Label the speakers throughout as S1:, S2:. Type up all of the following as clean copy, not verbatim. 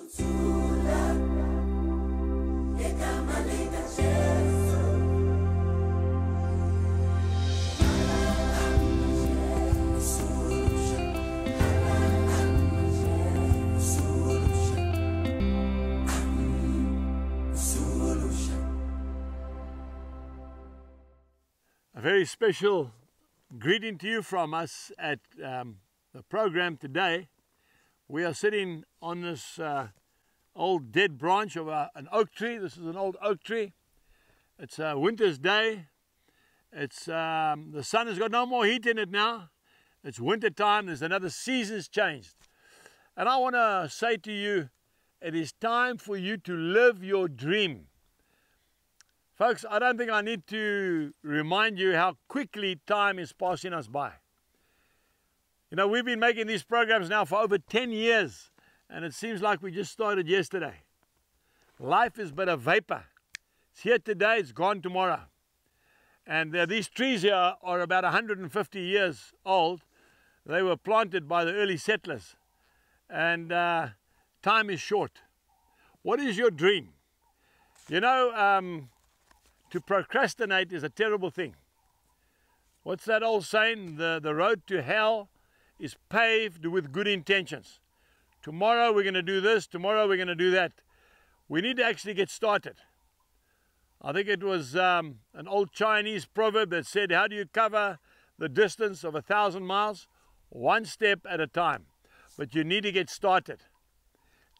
S1: A very special greeting to you from us at the program today. We are sitting on this old dead branch of an oak tree. This is an old oak tree. It's a winter's day. It's the sun has got no more heat in it now. It's winter time. There's another season's changed. And I want to say to you, it is time for you to live your dream. Folks, I don't think I need to remind you how quickly time is passing us by. You know, we've been making these programs now for over 10 years, and it seems like we just started yesterday. Life is but a vapor. It's here today, it's gone tomorrow. And these trees here are about 150 years old. They were planted by the early settlers. And time is short. What is your dream? You know, to procrastinate is a terrible thing. What's that old saying? The road to hell is paved with good intentions. Tomorrow we're going to do this, tomorrow we're going to do that. We need to actually get started. I think it was an old Chinese proverb that said, how do you cover the distance of 1,000 miles? One step at a time. But you need to get started.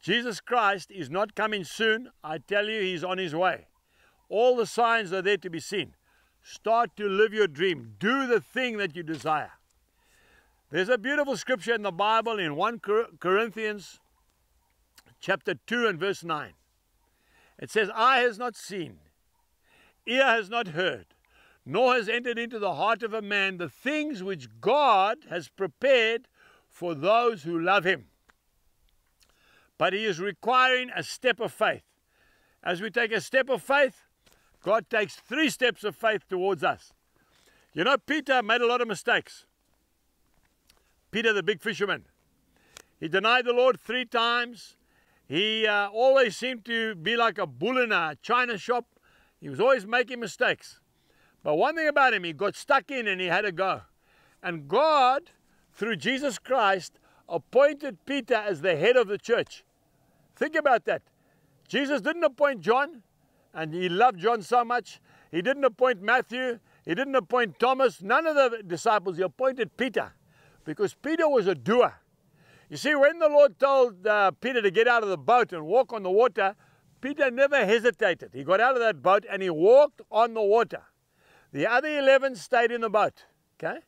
S1: Jesus Christ is not coming soon. I tell you, he's on his way. All the signs are there to be seen. Start to live your dream. Do the thing that you desire. There's a beautiful scripture in the Bible in 1 Corinthians chapter 2 and verse 9. It says, eye has not seen, ear has not heard, nor has entered into the heart of a man the things which God has prepared for those who love him. But he is requiring a step of faith. As we take a step of faith, God takes 3 steps of faith towards us. You know, Peter made a lot of mistakes. Peter, the big fisherman. He denied the Lord 3 times. He always seemed to be like a bull in a china shop. He was always making mistakes. But one thing about him, he got stuck in and he had to go. And God, through Jesus Christ, appointed Peter as the head of the church. Think about that. Jesus didn't appoint John. And he loved John so much. He didn't appoint Matthew. He didn't appoint Thomas. None of the disciples. He appointed Peter. Because Peter was a doer. You see, when the Lord told Peter to get out of the boat and walk on the water, Peter never hesitated. He got out of that boat and he walked on the water. The other 11 stayed in the boat. Okay?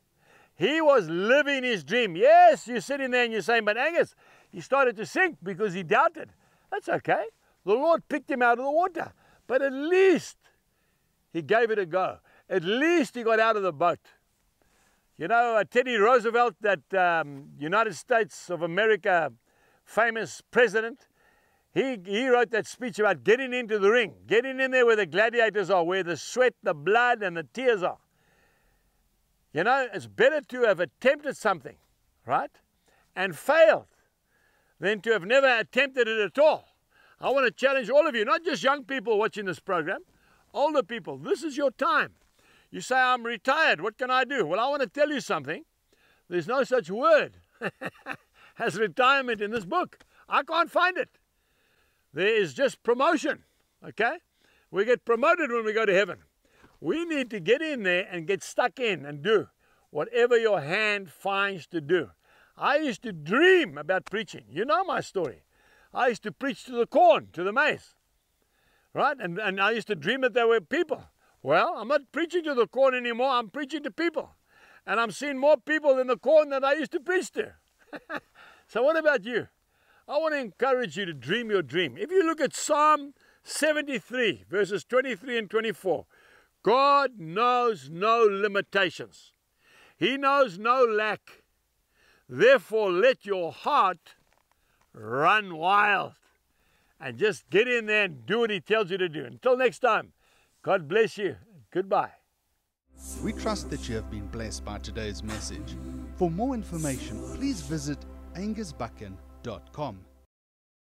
S1: He was living his dream. Yes, you're sitting there and you're saying, but Angus, he started to sink because he doubted. That's okay. The Lord picked him out of the water. But at least he gave it a go. At least he got out of the boat. You know, Teddy Roosevelt, that United States of America famous president, he wrote that speech about getting into the ring, getting in there where the gladiators are, where the sweat, the blood, and the tears are. You know, it's better to have attempted something, right, and failed than to have never attempted it at all. I want to challenge all of you, not just young people watching this program, older people. This is your time. You say, I'm retired. What can I do? Well, I want to tell you something. There's no such word as retirement in this book. I can't find it. There is just promotion, okay? We get promoted when we go to heaven. We need to get in there and get stuck in and do whatever your hand finds to do. I used to dream about preaching. You know my story. I used to preach to the corn, to the maize, right? And I used to dream that there were people. Well, I'm not preaching to the corn anymore. I'm preaching to people. And I'm seeing more people in the corn than I used to preach to. So what about you? I want to encourage you to dream your dream. If you look at Psalm 73, verses 23 and 24, God knows no limitations. He knows no lack. Therefore, let your heart run wild and just get in there and do what he tells you to do. Until next time, God bless you. Goodbye.
S2: We trust that you have been blessed by today's message. For more information, please visit angusbuchan.com.